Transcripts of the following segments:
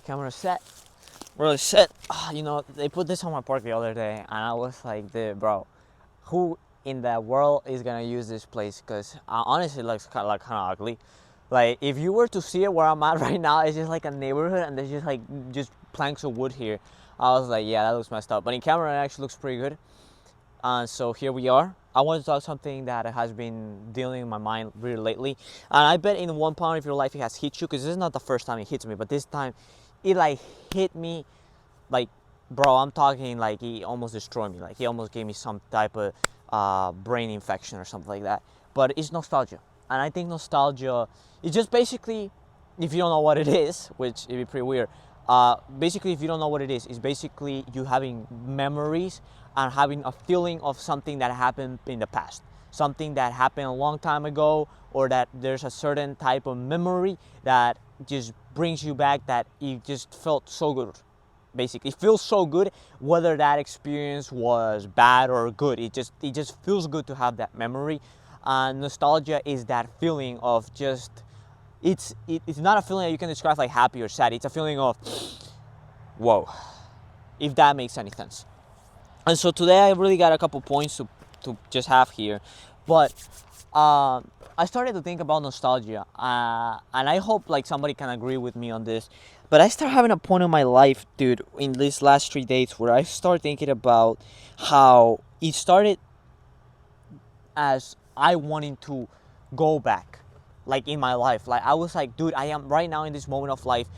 camera set. Really set. You know, they put this on my park the other day, and I was like, dude, bro, who in the world is gonna use this place? Because honestly, it looks kind of ugly. Like, if you were to see it where I'm at right now, it's just like a neighborhood, and there's just like just planks of wood here. I was like, yeah, that looks messed up. But in camera, it actually looks pretty good. So here we are. I wanted to talk something that has been dealing in my mind really lately, and I bet in one point of your life it has hit you, because this is not the first time it hits me, but this time it like hit me like, bro, I'm talking like he almost destroyed me. Like he almost gave me some type of brain infection or something like that. But it's nostalgia, and I think nostalgia is just basically, if you don't know what it is, which it'd be pretty weird. Basically, if you don't know what it is, it's basically you having memories and having a feeling of something that happened in the past, something that happened a long time ago, or that there's a certain type of memory that just brings you back, that it just felt so good. Basically, it feels so good, whether that experience was bad or good. It just feels good to have that memory. Nostalgia is that feeling of just, it's not a feeling that you can describe like happy or sad. It's a feeling of whoa, if that makes any sense. And so today I really got a couple points to just have here, but I started to think about nostalgia, and I hope like somebody can agree with me on this. But I start having a point in my life, dude, in these last 3 days, where I start thinking about how it started as I wanting to go back, like in my life. Like I was like, dude, I am right now in this moment of life.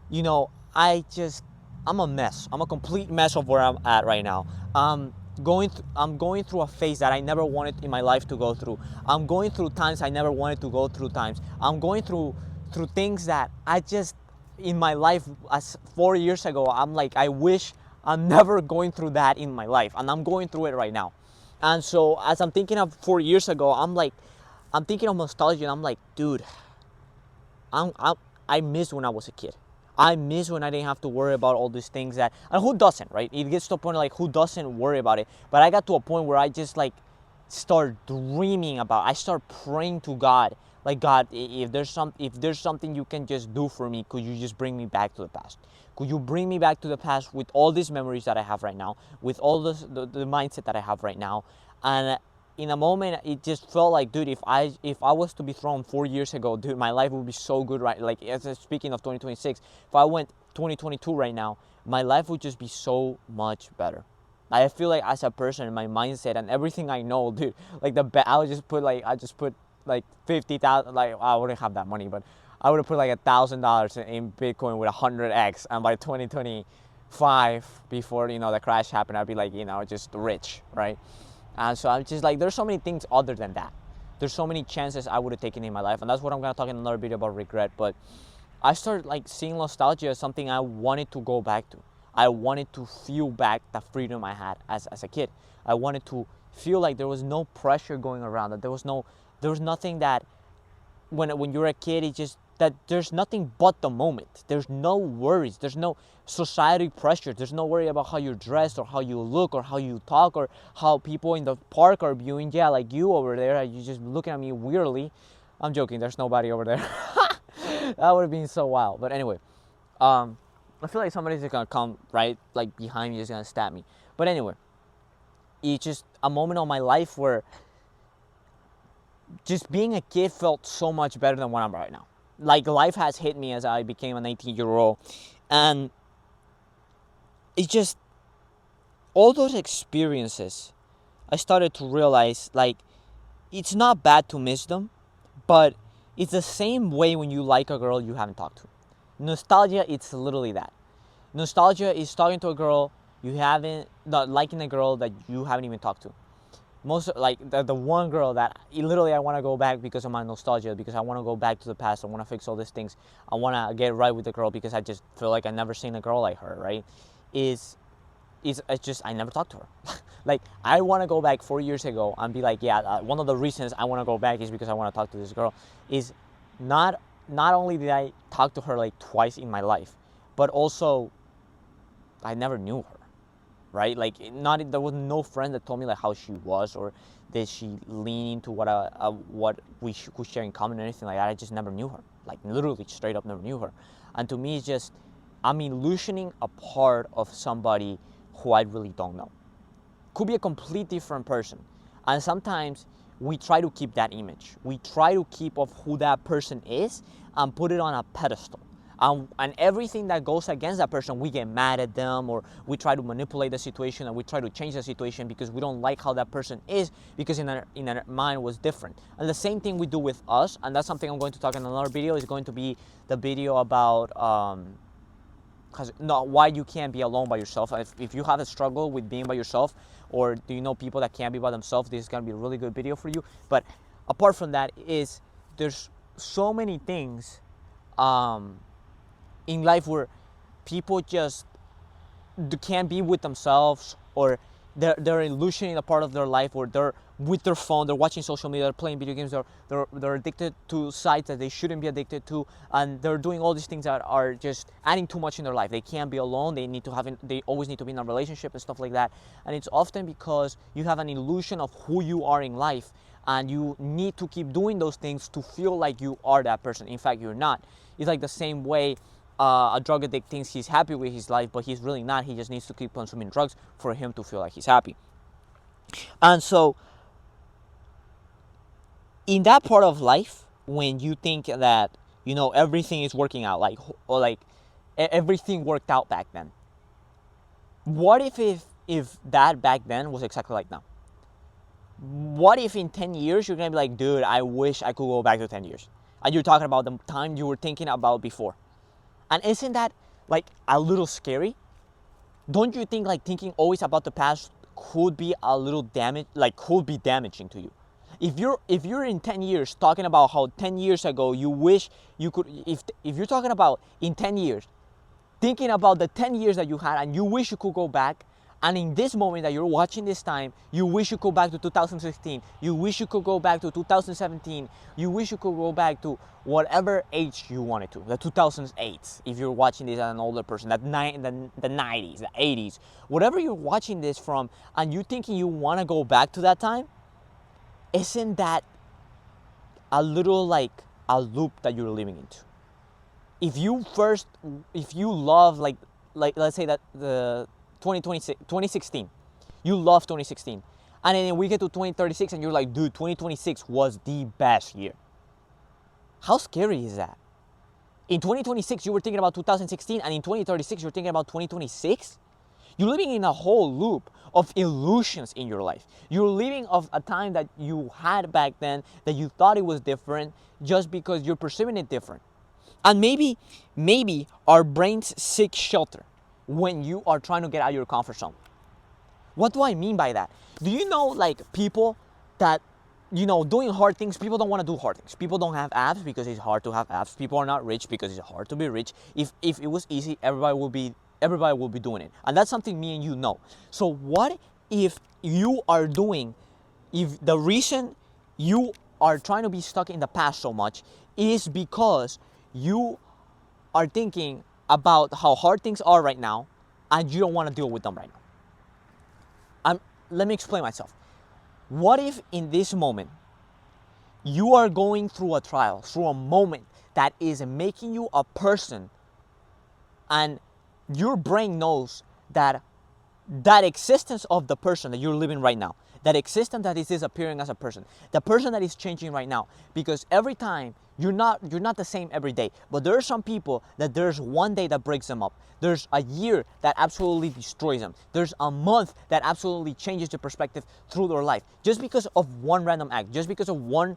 You know, I'm a mess. I'm a complete mess of where I'm at right now. I'm going through a phase that I never wanted in my life to go through. I'm going through times I never wanted to go through times. I'm going through things that I just, in my life as 4 years ago, I'm like, I wish I'm never going through that in my life, and I'm going through it right now. And so as I'm thinking of 4 years ago, I'm thinking of nostalgia, and I'm like, dude, I miss when I was a kid. I miss when I didn't have to worry about all these things that, and who doesn't, right? It gets to a point like, who doesn't worry about it? But I got to a point where I just like start dreaming about. I start praying to God, like, God, if there's something you can just do for me, could you just bring me back to the past? Could you bring me back to the past with all these memories that I have right now, with all the mindset that I have right now, and in a moment it just felt like, dude, if I was to be thrown 4 years ago, dude, my life would be so good, right? Like, as speaking of 2026, if I went 2022 right now, my life would just be so much better. I feel like as a person, my mindset and everything I know, dude, like I just put like 50,000, like I wouldn't have that money, but I would have put like $1,000 in Bitcoin with 100x, and by 2025, before the crash happened, I'd be like, just rich, right? And so I'm just like, there's so many things other than that. There's so many chances I would have taken in my life, and that's what I'm gonna talk in another video about regret. But I started like seeing nostalgia as something I wanted to go back to. I wanted to feel back the freedom I had as a kid. I wanted to feel like there was no pressure going around, that there was nothing that, when you're a kid, it's just that there's nothing but the moment. There's no worries. There's no society pressure. There's no worry about how you're dressed or how you look or how you talk or how people in the park are viewing. Yeah, like you over there, you just looking at me weirdly. I'm joking. There's nobody over there. That would have been so wild. But anyway, I feel like somebody's just gonna come right like behind me, just gonna stab me. But anyway, it's just a moment of my life where just being a kid felt so much better than what I'm right now. Like, life has hit me as I became an 18-year-old, and it's just all those experiences. I started to realize, like, it's not bad to miss them, but it's the same way when you like a girl you haven't talked to. Nostalgia, it's literally that. Nostalgia is talking to a girl you haven't, not liking a girl that you haven't even talked to. Most, like, the one girl that literally I want to go back because of my nostalgia, because I want to go back to the past. I want to fix all these things. I want to get right with the girl because I just feel like I never seen a girl like her, right? It's just I never talked to her. Like, I want to go back 4 years ago and be like, yeah, one of the reasons I want to go back is because I want to talk to this girl. Is not only did I talk to her like twice in my life, but also I never knew her, right? Like, there was no friend that told me like how she was, or did she lean into what we could share in common or anything like that. I just never knew her. Like, literally straight up never knew her. And to me, it's just I'm illusioning a part of somebody who I really don't know. Could be a complete different person. And sometimes we try to keep that image. We try to keep of who that person is and put it on a pedestal. And everything that goes against that person, we get mad at them, or we try to manipulate the situation, and we try to change the situation because we don't like how that person is, because in our mind was different. And the same thing we do with us, and that's something I'm going to talk in another video. Is going to be the video about why you can't be alone by yourself. If you have a struggle with being by yourself, or do you know people that can't be by themselves, this is going to be a really good video for you. But apart from that, there's so many things in life where people just can't be with themselves, or they're illusioning a part of their life, or they're with their phone, they're watching social media, they're playing video games, they're addicted to sites that they shouldn't be addicted to, and they're doing all these things that are just adding too much in their life. They can't be alone. They always need to be in a relationship and stuff like that. And it's often because you have an illusion of who you are in life, and you need to keep doing those things to feel like you are that person. In fact, you're not. It's like the same way a drug addict thinks he's happy with his life, but he's really not. He just needs to keep consuming drugs for him to feel like he's happy. And so in that part of life, when you think that, everything is working out, like everything worked out back then, what if that back then was exactly like now? What if in 10 years you're gonna be like, dude, I wish I could go back to 10 years, and you're talking about the time you were thinking about before? And isn't that like a little scary? Don't you think like thinking always about the past could be a little could be damaging to you? If you're in 10 years talking about how 10 years ago you wish you could, if you're talking about in 10 years, thinking about the 10 years that you had and you wish you could go back, and in this moment that you're watching this time, you wish you could go back to 2016, you wish you could go back to 2017, you wish you could go back to whatever age you wanted to, the 2008, if you're watching this as an older person, the 90s, the 80s, whatever you're watching this from, and you thinking you want to go back to that time, isn't that a little like a loop that you're living into? If you love like let's say that the 2016, you love 2016, and then we get to 2036 and you're like, dude, 2026 was the best year. How scary is that? In 2026 you were thinking about 2016, and in 2036 you're thinking about 2026. You're living in a whole loop of illusions in your life. You're living of a time that you had back then that you thought it was different just because you're perceiving it different. And maybe our brains seek shelter when you are trying to get out of your comfort zone. What do I mean by that? Do you know like people that, doing hard things, people don't want to do hard things. People don't have abs because it's hard to have abs. People are not rich because it's hard to be rich. If it was easy, everybody will be doing it. And that's something me and you know. So what if if the reason you are trying to be stuck in the past so much is because you are thinking about how hard things are right now and you don't want to deal with them right now? Let me explain myself. What if in this moment you are going through a trial, through a moment that is making you a person, and your brain knows that existence of the person that you're living right now, that existence that is disappearing as a person, the person that is changing right now, because every time you're not the same every day, but there are some people that there's one day that breaks them up. There's a year that absolutely destroys them. There's a month that absolutely changes the perspective through their life, just because of one random act, just because of one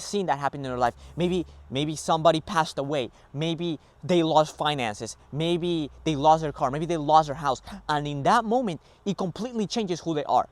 scene that happened in their life. Maybe somebody passed away, maybe they lost finances, maybe they lost their car, maybe they lost their house, and in that moment it completely changes who they are.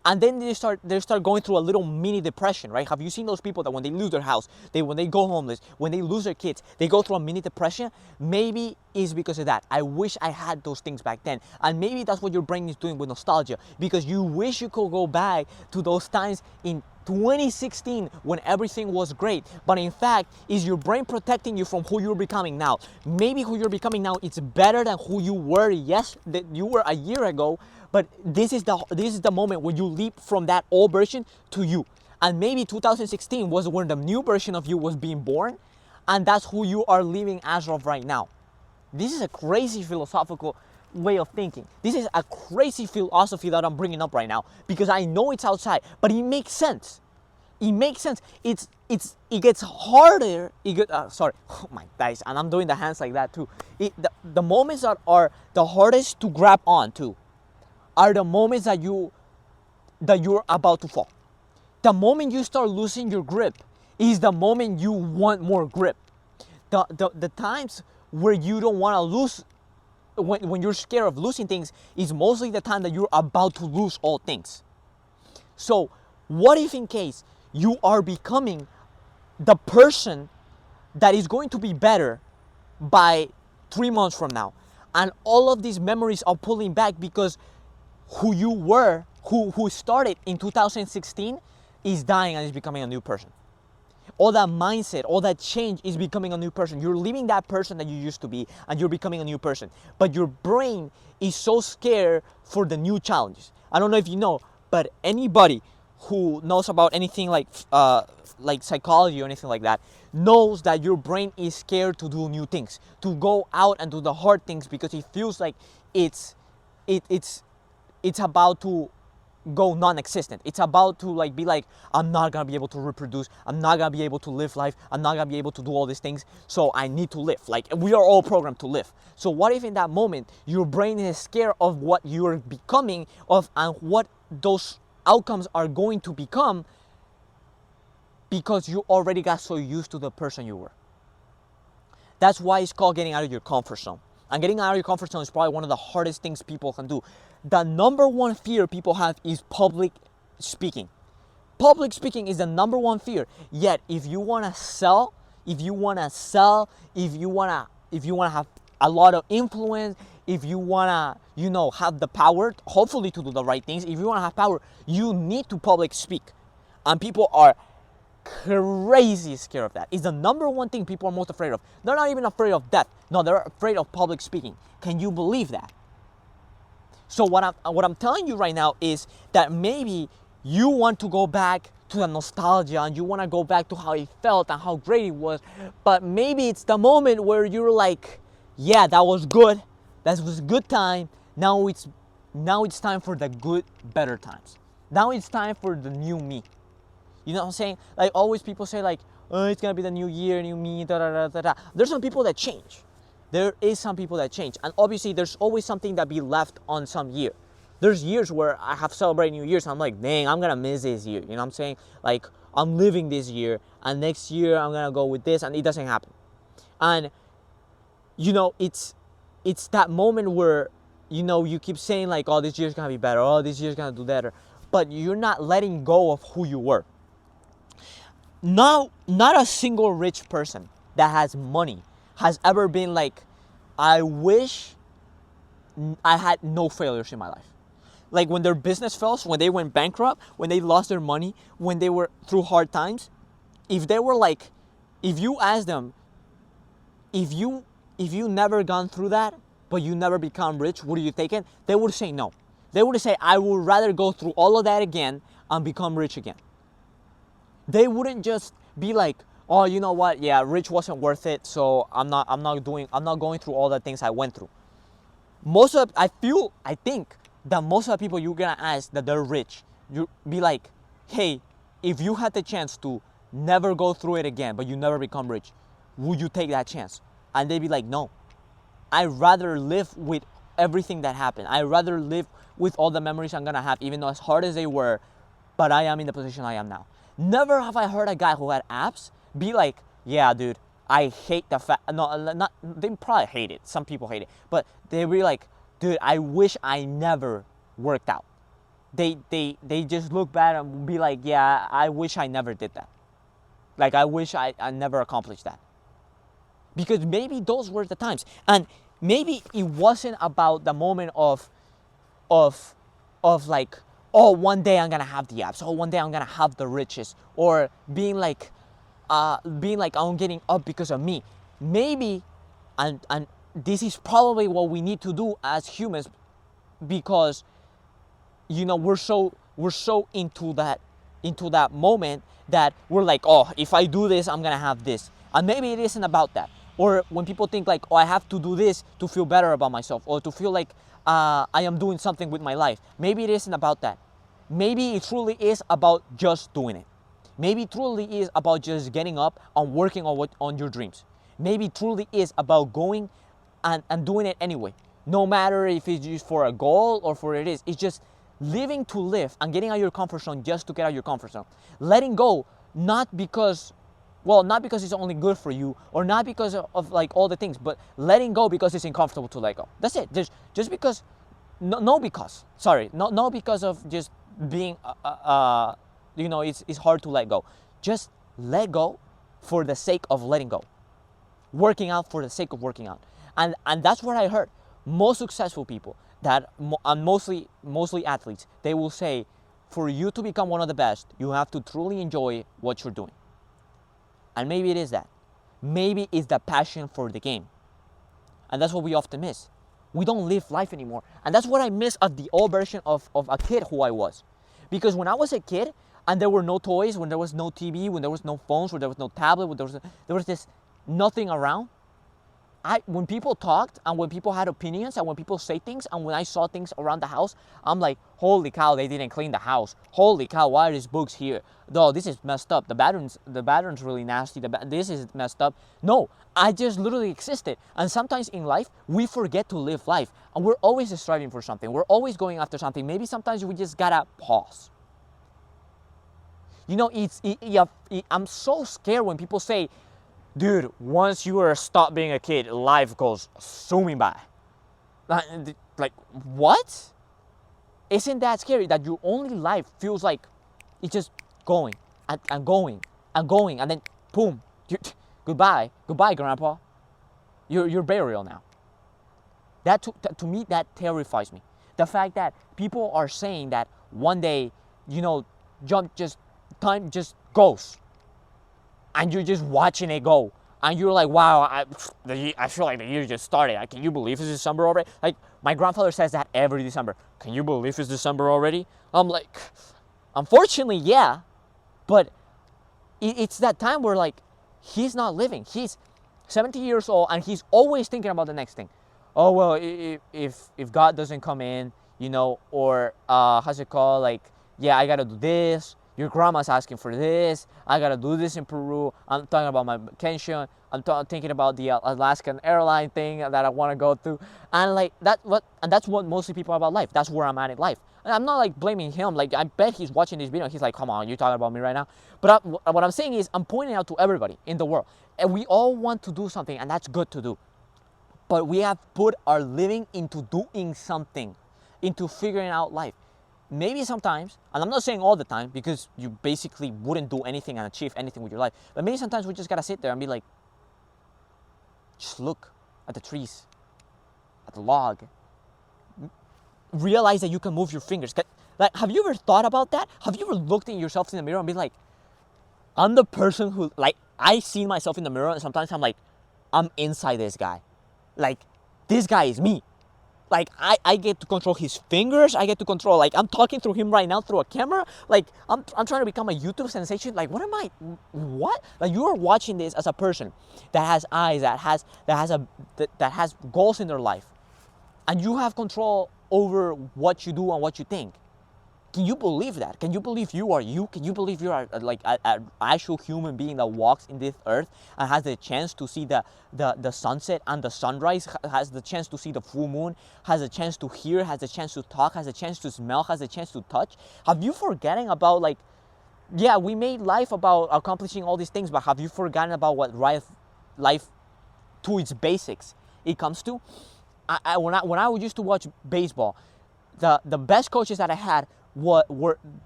And then they start going through a little mini depression, right? Have you seen those people that when they lose their house, when they go homeless, when they lose their kids, they go through a mini depression? Maybe it's because of that. I wish I had those things back then. And maybe that's what your brain is doing with nostalgia, because you wish you could go back to those times in 2016 when everything was great. But in fact, is your brain protecting you from who you're becoming now? Maybe who you're becoming now is better than who you were that you were a year ago. But this is the moment when you leap from that old version to you. And maybe 2016 was when the new version of you was being born, and that's who you are living as of right now. This is a crazy philosophical way of thinking. This is a crazy philosophy that I'm bringing up right now because I know it's outside, but it makes sense. It makes sense. It gets harder. Sorry, oh my guys, and I'm doing the hands like that too. The moments that are the hardest to grab on to are the moments that you're about to fall. The moment you start losing your grip is the moment you want more grip. The times where you don't want to lose, when you're scared of losing things, is mostly the time that you're about to lose all things. So what if in case you are becoming the person that is going to be better by 3 months from now, and all of these memories are pulling back because who you were, who started in 2016 is dying and is becoming a new person. All that mindset, all that change is becoming a new person. You're leaving that person that you used to be and you're becoming a new person. But your brain is so scared for the new challenges. I don't know if you know, but anybody who knows about anything like psychology or anything like that knows that your brain is scared to do new things, to go out and do the hard things, because it feels like it's about to go non-existent. It's about to be like, I'm not gonna be able to reproduce, I'm not gonna be able to live life, I'm not gonna be able to do all these things, so I need to live. Like, we are all programmed to live. So what if in that moment your brain is scared of what you're becoming and what those outcomes are going to become, because you already got so used to the person you were? That's why it's called getting out of your comfort zone. And getting out of your comfort zone is probably one of the hardest things people can do. The number one fear people have is public speaking. Public speaking is the number one fear. Yet, if you want to sell, if you want to have a lot of influence, if you want to, have the power, hopefully to do the right things, if you want to have power, you need to public speak. And people are crazy scared of that. It's the number one thing people are most afraid of. They're not even afraid of death. No, they're afraid of public speaking. Can you believe that? So what I'm telling you right now is that maybe you want to go back to the nostalgia and you want to go back to how it felt and how great it was, but maybe it's the moment where you're like, yeah, that was good. That was a good time. Now it's time for the good, better times. Now it's time for the new me. You know what I'm saying? Like, always people say like, oh, it's gonna be the new year, new me, da da da da da. There's some people that change. There is some people that change, and obviously there's always something that be left on some year. There's years where I have celebrated New Year's, and I'm like, dang, I'm gonna miss this year. You know what I'm saying? Like, I'm living this year, and next year I'm gonna go with this, and it doesn't happen. And it's that moment where you keep saying like, oh, this year's gonna be better, oh, this year's gonna do better, but you're not letting go of who you were. Not a single rich person that has money has ever been like, I wish I had no failures in my life. Like, when their business fails, when they went bankrupt, when they lost their money, when they were through hard times, if you ask them, if you never gone through that, but you never become rich, would you take it? They would say no. They would say, I would rather go through all of that again and become rich again. They wouldn't just be like, oh, you know what? Yeah, rich wasn't worth it, so I'm not going through all the things I went through. I think that most of the people you're gonna ask that they're rich, you be like, hey, if you had the chance to never go through it again, but you never become rich, would you take that chance? And they'd be like, no. I'd rather live with everything that happened. I'd rather live with all the memories I'm gonna have, even though as hard as they were, but I am in the position I am now. Never have I heard a guy who had apps be like, yeah, dude, I hate the fact, they probably hate it. Some people hate it, but they be like, dude, I wish I never worked out. They just look back and be like, yeah, I wish I never did that. Like, I wish I never accomplished that. Because maybe those were the times. And maybe it wasn't about the moment of like, oh, one day I'm gonna have the apps. Oh, one day I'm gonna have the riches. Or being like I'm getting up because of me. Maybe, and this is probably what we need to do as humans, because we're so into that moment that we're like, oh, if I do this, I'm gonna have this. And maybe it isn't about that. Or when people think like, oh, I have to do this to feel better about myself, or to feel like I am doing something with my life. Maybe it isn't about that. Maybe it truly is about just doing it. Maybe it truly is about just getting up and working on your dreams. Maybe it truly is about going and doing it anyway. No matter if it's just for a goal or for it is. It's just living to live and getting out of your comfort zone just to get out of your comfort zone. Letting go, not because it's only good for you, or not because of like all the things, but letting go because it's uncomfortable to let go. That's it. Just because, no because of just being, it's hard to let go. Just let go for the sake of letting go. Working out for the sake of working out. And that's what I heard. Most successful people and mostly athletes, they will say, for you to become one of the best, you have to truly enjoy what you're doing. And maybe it is that. Maybe it's the passion for the game. And that's what we often miss. We don't live life anymore. And that's what I miss of the old version of a kid who I was. Because when I was a kid and there were no toys, when there was no TV, when there was no phones, when there was no tablet, when there was this nothing around, when people talked and when people had opinions and when people say things and when I saw things around the house, I'm like, holy cow, they didn't clean the house. Holy cow, why are these books here? No, this is messed up. The bathroom's really nasty. This is messed up. No, I just literally existed. And sometimes in life, we forget to live life. And we're always striving for something. We're always going after something. Maybe sometimes we just gotta pause. I'm so scared when people say, dude, once you are stop being a kid, life goes zooming by. Like, what? Isn't that scary that your only life feels like it's just going and going and going, and then boom, goodbye, grandpa. You're burial now. That to me, that terrifies me. The fact that people are saying that one day, time just goes. And you're just watching it go, and you're like, wow, I feel like the year just started. Can you believe it's December already? Like, my grandfather says that every December. Can you believe it's December already? I'm like, unfortunately, yeah, but it's that time where, like, he's not living. He's 70 years old, and he's always thinking about the next thing. Oh, well, if God doesn't come in, or how's it called? Like, yeah, I gotta do this. Your grandma's asking for this. I gotta do this in Peru. I'm talking about my vacation. I'm thinking about the Alaskan airline thing that I want to go through. And that's what mostly people are about life. That's where I'm at in life. And I'm not like blaming him. Like, I bet he's watching this video. He's like, come on, you're talking about me right now. But what I'm saying is, I'm pointing out to everybody in the world, and we all want to do something, and that's good to do. But we have put our living into doing something, into figuring out life. Maybe sometimes, and I'm not saying all the time, because you basically wouldn't do anything and achieve anything with your life, but maybe sometimes we just gotta sit there and be like, just look at the trees, at the log, realize that you can move your fingers. Like, have you ever thought about that? Have you ever looked at yourself in the mirror and be like, I'm the person who, like, I see myself in the mirror, and sometimes I'm like, I'm inside this guy. Like, this guy is me. Like, I get to control his fingers. I get to control, like, I'm talking through him right now through a camera. Like, I'm trying to become a YouTube sensation. Like, what? Like, you are watching this as a person that has eyes, that has goals in their life. And you have control over what you do and what you think. Can you believe that? Can you believe you are you? Can you believe you are like an actual human being that walks in this earth and has the chance to see the sunset and the sunrise, has the chance to see the full moon, has the chance to hear, has the chance to talk, has the chance to smell, has the chance to touch? Have you forgotten about, like, yeah, we made life about accomplishing all these things, but have you forgotten about what life to its basics it comes to? When I used to watch baseball, the best coaches that I had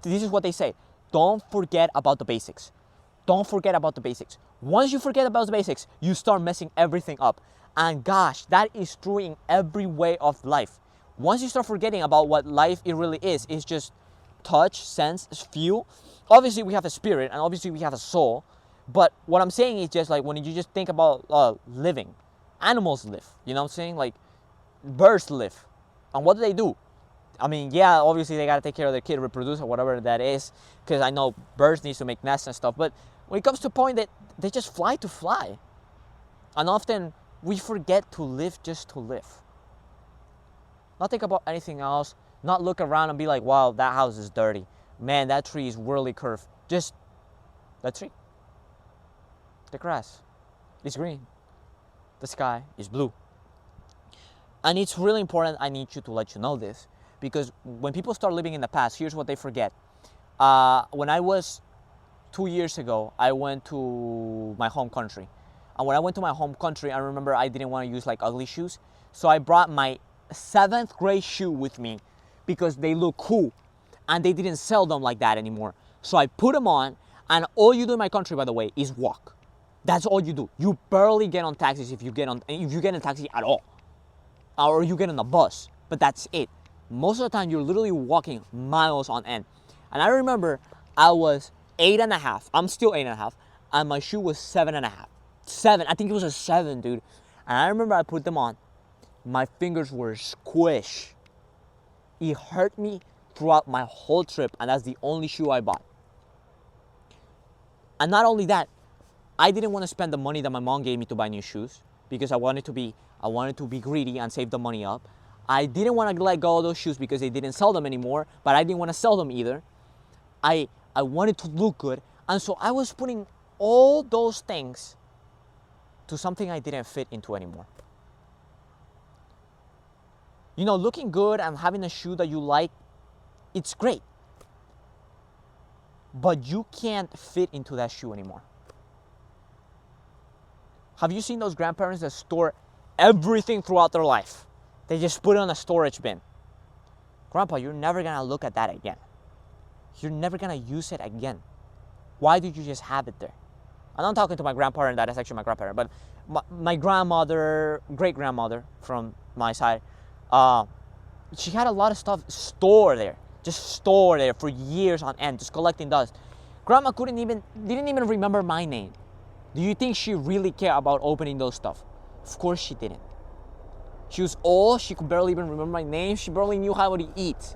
this is what they say: don't forget about the basics. Don't forget about the basics. Once you forget about the basics, you start messing everything up. And gosh, that is true in every way of life. Once you start forgetting about what life it really is, it's just touch, sense, feel. Obviously, we have a spirit, and obviously we have a soul. But what I'm saying is just like, when you just think about living, animals live. You know what I'm saying? Like, birds live. And what do? I mean, yeah, obviously they gotta take care of their kid, reproduce, or whatever that is, because I know birds need to make nests and stuff. But when it comes to a point that they just fly to fly, And often we forget to live just to live. Not think about anything else, not look around and be like, wow, that house is dirty. Man, that tree is really curved. Just the tree. The grass is green. The sky is blue. And it's really important, I need you to let you know this, because when people start living in the past, here's what they forget. When I was 2 years ago, I went to my home country. And when I went to my home country, I remember I didn't want to use like ugly shoes. So I brought my 7th grade shoe with me because they look cool. And they didn't sell them like that anymore. So I put them on, and all you do in my country, by the way, is walk. That's all you do. You barely get on taxis if you get in a taxi at all. Or you get on a bus, but that's it. Most of the time, you're literally walking miles on end. And I remember I was 8.5. I'm still 8.5, and my shoe was 7.5. 7. I think it was a 7, dude. And I remember I put them on. My fingers were squished. It hurt me throughout my whole trip, and that's the only shoe I bought. And not only that, I didn't want to spend the money that my mom gave me to buy new shoes because I wanted to be greedy and save the money up. I didn't want to let go of those shoes because they didn't sell them anymore, but I didn't want to sell them either. I wanted to look good, and so I was putting all those things to something I didn't fit into anymore. You know, looking good and having a shoe that you like, it's great. But you can't fit into that shoe anymore. Have you seen those grandparents that store everything throughout their life? They just put it on a storage bin. Grandpa, you're never gonna look at that again. You're never gonna use it again. Why did you just have it there? And I'm talking to my grandparent, that is actually my grandparent, but my grandmother, great-grandmother from my side, she had a lot of stuff stored there for years on end, just collecting dust. Grandma didn't even remember my name. Do you think she really cared about opening those stuff? Of course she didn't. She was old, she could barely even remember my name, she barely knew how to eat.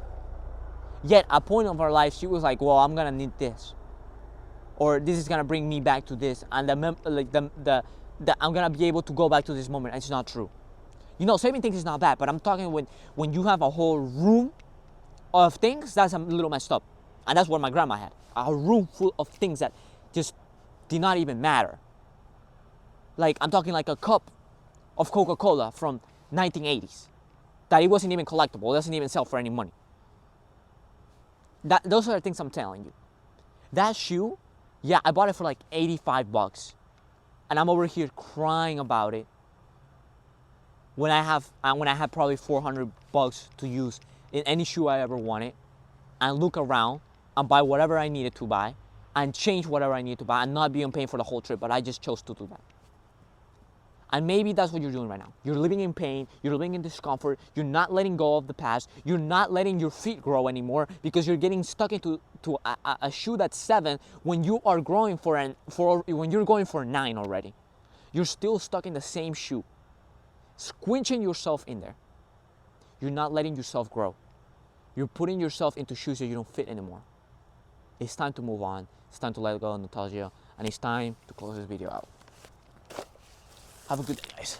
Yet, at a point of her life, she was like, well, I'm gonna need this. Or this is gonna bring me back to this, and I'm gonna be able to go back to this moment. And it's not true. You know, saving things is not bad, but I'm talking when you have a whole room of things, that's a little messed up. And that's what my grandma had. A room full of things that just did not even matter. Like, I'm talking like a cup of Coca-Cola from 1980s. That it wasn't even collectible. It doesn't even sell for any money. Those are the things I'm telling you. That shoe, yeah, I bought it for like $85. And I'm over here crying about it. When I have probably $400 to use in any shoe I ever wanted, and look around and buy whatever I needed to buy and change whatever I needed to buy and not be in pain for the whole trip, but I just chose to do that. And maybe that's what you're doing right now. You're living in pain, you're living in discomfort, you're not letting go of the past, you're not letting your feet grow anymore because you're getting stuck into a shoe that's 7 when you are growing when you're going for 9 already. You're still stuck in the same shoe, squinching yourself in there. You're not letting yourself grow. You're putting yourself into shoes that you don't fit anymore. It's time to move on. It's time to let go of nostalgia. And it's time to close this video out. Have a good day, guys.